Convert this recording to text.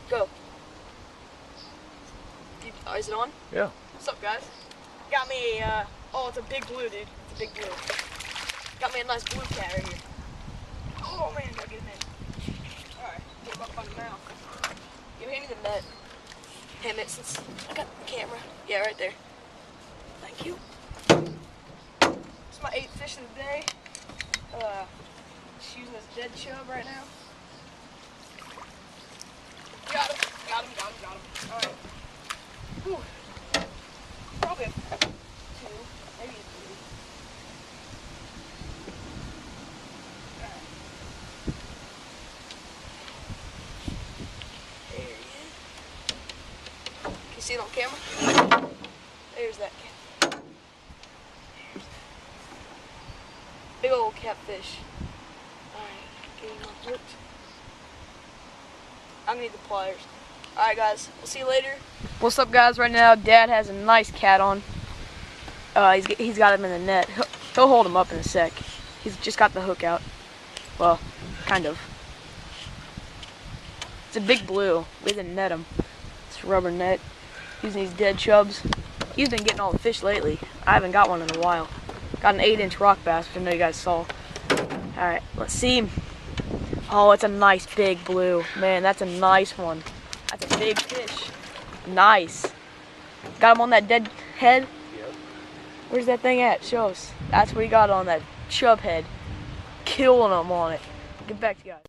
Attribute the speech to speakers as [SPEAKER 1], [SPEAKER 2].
[SPEAKER 1] Go. Is it on?
[SPEAKER 2] Yeah.
[SPEAKER 1] What's up, guys? Got me a, oh, it's a big blue, dude. It's a big blue. Got me a nice blue cat right here. Oh, man, gotta get him in. Alright, get him up by the mouth. Give me the net. Hand it since I got the camera. Yeah, right there. Thank you. This is my 8th fish of the day. Just using this dead chub right now. Got him. Alright. Whew. Probably a 2, maybe a 3. Alright. There he is. Can you see it on camera? There's that cat. Big old catfish. Alright, getting on hooked. I'm gonna need the pliers. Alright guys, we'll see you later. What's up guys, right now Dad has a nice cat on. He's got him in the net. He'll hold him up in a sec. He's just got the hook out. Well, kind of. It's a big blue. We didn't net him. It's a rubber net. Using these dead chubs. He's been getting all the fish lately. I haven't got one in a while. Got an 8-inch rock bass, which I know you guys saw. Alright, let's see him. Oh, it's a nice big blue. Man, that's a nice one. That's a big fish. Nice. Got him on that dead head?
[SPEAKER 2] Yep.
[SPEAKER 1] Where's that thing at? Show us. That's what he got on that chub head. Killing him on it. Get back to you guys.